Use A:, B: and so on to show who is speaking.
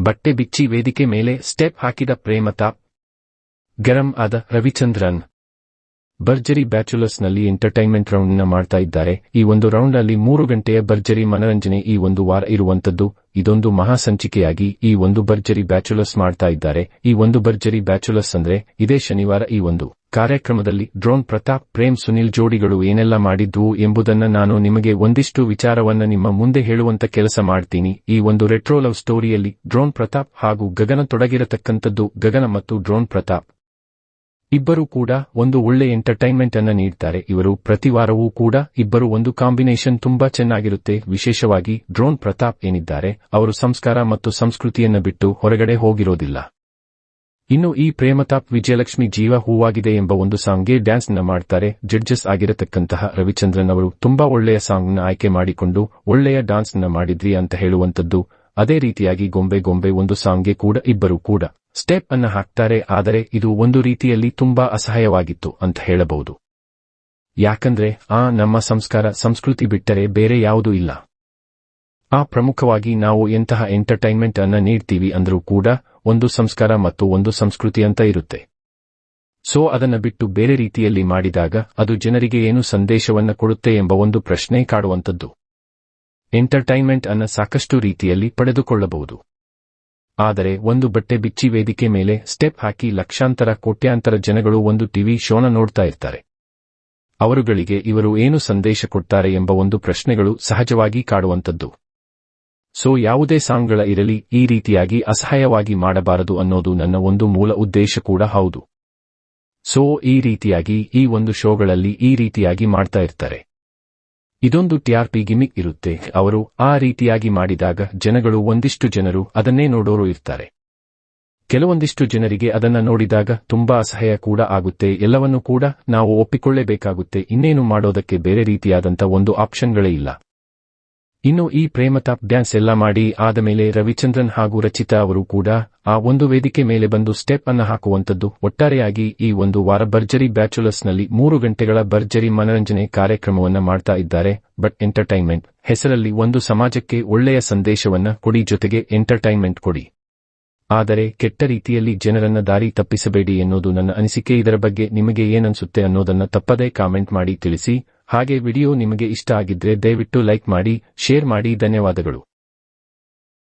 A: ಬಟ್ಟೆ ಬಿಚ್ಚಿ ವೇದಿಕೆ ಮೇಲೆ ಸ್ಟೆಪ್ ಹಾಕಿದ ಪ್ರೇಮತಾಪ್. ಗರಂ ಆದ ರವಿಚಂದ್ರನ್. ಭರ್ಜರಿ ಬ್ಯಾಚುಲರ್ಸ್ನಲ್ಲಿ ಎಂಟರ್ಟೈನ್ಮೆಂಟ್ ರೌಂಡ್ನ ಮಾಡ್ತಾ ಇದ್ದಾರೆ. ಈ ಒಂದು ರೌಂಡ್ನಲ್ಲಿ 3 ಗಂಟೆಯ ಭರ್ಜರಿ ಮನರಂಜನೆ ಈ ಒಂದು ವಾರ ಇರುವಂತದ್ದು. ಇದೊಂದು ಮಹಾ ಸಂಚಿಕೆಯಾಗಿ ಈ ಒಂದು ಭರ್ಜರಿ ಬ್ಯಾಚುಲರ್ಸ್ ಮಾಡ್ತಾ ಇದ್ದಾರೆ. ಈ ಒಂದು ಭರ್ಜರಿ ಬ್ಯಾಚುಲರ್ಸ್ ಅಂದ್ರೆ ಇದೇ ಶನಿವಾರ ಈ ಒಂದು ಕಾರ್ಯಕ್ರಮದಲ್ಲಿ ಡ್ರೋನ್ ಪ್ರತಾಪ್ ಪ್ರೇಮ್ ಸುನಿಲ್ ಜೋಡಿಗಳು ಏನೆಲ್ಲ ಮಾಡಿದ್ವು ಎಂಬುದನ್ನ ನಾನು ನಿಮಗೆ ಒಂದಿಷ್ಟು ವಿಚಾರವನ್ನ ನಿಮ್ಮ ಮುಂದೆ ಹೇಳುವಂತ ಕೆಲಸ ಮಾಡ್ತೀನಿ. ಈ ಒಂದು ರೆಟ್ರೋ ಲವ್ ಸ್ಟೋರಿಯಲ್ಲಿ ಡ್ರೋನ್ ಪ್ರತಾಪ್ ಹಾಗೂ ಗಗನ ತೊಡಗಿರತಕ್ಕಂಥದ್ದು. ಗಗನ ಮತ್ತು ಡ್ರೋನ್ ಪ್ರತಾಪ್ ಇಬ್ಬರು ಕೂಡ ಒಂದು ಒಳ್ಳೆ ಎಂಟರ್ಟೈನ್ಮೆಂಟ್ ಅನ್ನ ನೀಡ್ತಾರೆ. ಇವರು ಪ್ರತಿ ವಾರವೂ ಕೂಡ ಇಬ್ಬರು ಒಂದು ಕಾಂಬಿನೇಷನ್ ತುಂಬಾ ಚೆನ್ನಾಗಿರುತ್ತೆ. ವಿಶೇಷವಾಗಿ ಡ್ರೋನ್ ಪ್ರತಾಪ್ ಏನಿದ್ದಾರೆ ಅವರು ಸಂಸ್ಕಾರ ಮತ್ತು ಸಂಸ್ಕೃತಿಯನ್ನ ಬಿಟ್ಟು ಹೊರಗಡೆ ಹೋಗಿರೋದಿಲ್ಲ. ಇನ್ನು ಈ ಪ್ರೇಮತಾಪ್ ವಿಜಯಲಕ್ಷ್ಮಿ ಜೀವ ಹೂವಾಗಿದೆ ಎಂಬ ಒಂದು ಸಾಂಗ್ಗೆ ಡ್ಯಾನ್ಸ್ ನ ಮಾಡ್ತಾರೆ. ಜಡ್ಜಸ್ ಆಗಿರತಕ್ಕಂತಹ ರವಿಚಂದ್ರನ್ ಅವರು ತುಂಬಾ ಒಳ್ಳೆಯ ಸಾಂಗ್ ನ ಆಯ್ಕೆ ಮಾಡಿಕೊಂಡು ಒಳ್ಳೆಯ ಡಾನ್ಸ್ ನ ಮಾಡಿದ್ರಿ ಅಂತ ಹೇಳುವಂತದ್ದು. ಅದೇ ರೀತಿಯಾಗಿ ಗೊಂಬೆ ಗೊಂಬೆ ಒಂದು ಸಾಂಗ್ಗೆ ಕೂಡ ಇಬ್ಬರು ಕೂಡ ಸ್ಟೆಪ್ ಅನ್ನ ಹಾಕ್ತಾರೆ. ಆದರೆ ಇದು ಒಂದು ರೀತಿಯಲ್ಲಿ ತುಂಬಾ ಅಸಹ್ಯವಾಗಿತ್ತು ಅಂತ ಹೇಳಬಹುದು. ಯಾಕಂದ್ರೆ ನಮ್ಮ ಸಂಸ್ಕಾರ ಸಂಸ್ಕೃತಿ ಬಿಟ್ಟರೆ ಬೇರೆ ಯಾವುದೂ ಇಲ್ಲ. ಪ್ರಮುಖವಾಗಿ ನಾವು ಎಂತಹ ಎಂಟರ್ಟೈನ್ಮೆಂಟ್ ಅನ್ನ ನೀಡ್ತೀವಿ ಅಂದ್ರೂ ಕೂಡ ಒಂದು ಸಂಸ್ಕಾರ ಮತ್ತು ಒಂದು ಸಂಸ್ಕೃತಿ ಅಂತ ಇರುತ್ತೆ. ಸೊ ಅದನ್ನ ಬಿಟ್ಟು ಬೇರೆ ರೀತಿಯಲ್ಲಿ ಮಾಡಿದಾಗ ಅದು ಜನರಿಗೆ ಏನು ಸಂದೇಶವನ್ನ ಕೊಡುತ್ತೆ ಎಂಬ ಒಂದು ಪ್ರಶ್ನೆ ಕಾಡುವಂತದ್ದು. ಎಂಟರ್ಟೈನ್ಮೆಂಟ್ ಅನ್ನ ಸಾಕಷ್ಟು ರೀತಿಯಲ್ಲಿ ಪಡೆದುಕೊಳ್ಳಬಹುದು. ಆದರೆ ಒಂದು ಬಟ್ಟೆ ಬಿಚ್ಚಿ ವೇದಿಕೆ ಮೇಲೆ ಸ್ಟೆಪ್ ಹಾಕಿ ಲಕ್ಷಾಂತರ ಕೋಟ್ಯಾಂತರ ಜನಗಳು ಒಂದು ಟಿವಿ ಶೋನ ನೋಡ್ತಾ ಇರ್ತಾರೆ. ಅವರುಗಳಿಗೆ ಇವರು ಏನು ಸಂದೇಶ ಕೊಡ್ತಾರೆ ಎಂಬ ಒಂದು ಪ್ರಶ್ನೆಗಳು ಸಹಜವಾಗಿ ಕಾಡುವಂತದ್ದು. ಸೊ ಯಾವುದೇ ಸಾಂಗ್ಗಳ ಇರಲಿ ಈ ರೀತಿಯಾಗಿ ಅಸಹ್ಯವಾಗಿ ಮಾಡಬಾರದು ಅನ್ನೋದು ನನ್ನ ಒಂದು ಮೂಲ ಉದ್ದೇಶ ಕೂಡ ಹೌದು. ಸೊ ಈ ರೀತಿಯಾಗಿ ಈ ಒಂದು ಶೋಗಳಲ್ಲಿ ಈ ರೀತಿಯಾಗಿ ಮಾಡ್ತಾ ಇರ್ತಾರೆ. ಇದೊಂದು TRP ಗಿಮಿಕ್ ಇರುತ್ತೆ. ಅವರು ಆ ರೀತಿಯಾಗಿ ಮಾಡಿದಾಗ ಜನಗಳು ಒಂದಿಷ್ಟು ಜನರು ಅದನ್ನೇ ನೋಡೋರು ಇರ್ತಾರೆ. ಕೆಲವೊಂದಿಷ್ಟು ಜನರಿಗೆ ಅದನ್ನ ನೋಡಿದಾಗ ತುಂಬಾ ಅಸಹ್ಯ ಕೂಡ ಆಗುತ್ತೆ. ಎಲ್ಲವನ್ನೂ ಕೂಡ ನಾವು ಒಪ್ಪಿಕೊಳ್ಳೇಬೇಕಾಗುತ್ತೆ. ಇನ್ನೇನು ಮಾಡೋದಕ್ಕೆ ಬೇರೆ ರೀತಿಯಾದಂಥ ಒಂದು ಆಪ್ಷನ್ಗಳೇ ಇಲ್ಲ. ಇನ್ನು ಈ ಪ್ರೇಮತಾಪ್ ಡ್ಯಾನ್ಸ್ ಎಲ್ಲ ಮಾಡಿ ಆದಮೇಲೆ ರವಿಚಂದ್ರನ್ ಹಾಗೂ ರಚಿತಾ ಅವರು ಕೂಡ ಆ ಒಂದು ವೇದಿಕೆ ಮೇಲೆ ಬಂದು ಸ್ಟೆಪ್ ಅನ್ನ ಹಾಕುವಂತದ್ದು. ಒಟ್ಟಾರೆಯಾಗಿ ಈ ಒಂದು ವಾರ ಭರ್ಜರಿ ಬ್ಯಾಚುಲರ್ಸ್ನಲ್ಲಿ 3 ಗಂಟೆಗಳ ಭರ್ಜರಿ ಮನರಂಜನೆ ಕಾರ್ಯಕ್ರಮವನ್ನ ಮಾಡ್ತಾ ಇದ್ದಾರೆ. ಬಟ್ ಎಂಟರ್ಟೈನ್ಮೆಂಟ್ ಹೆಸರಲ್ಲಿ ಒಂದು ಸಮಾಜಕ್ಕೆ ಒಳ್ಳೆಯ ಸಂದೇಶವನ್ನ ಕೊಡಿ, ಜೊತೆಗೆ ಎಂಟರ್ಟೈನ್ಮೆಂಟ್ ಕೊಡಿ. ಆದರೆ ಕೆಟ್ಟ ರೀತಿಯಲ್ಲಿ ಜನರನ್ನ ದಾರಿ ತಪ್ಪಿಸಬೇಡಿ ಎನ್ನುವುದು ನನ್ನ ಅನಿಸಿಕೆ. ಇದರ ಬಗ್ಗೆ ನಿಮಗೆ ಏನನ್ಸುತ್ತೆ ಅನ್ನೋದನ್ನ ತಪ್ಪದೇ ಕಾಮೆಂಟ್ ಮಾಡಿ ತಿಳಿಸಿ. ಹಾಗೆ ವಿಡಿಯೋ ನಿಮಗೆ ಇಷ್ಟ ಆಗಿದ್ರೆ ದಯವಿಟ್ಟು ಲೈಕ್ ಮಾಡಿ, ಶೇರ್ ಮಾಡಿ. ಧನ್ಯವಾದಗಳು.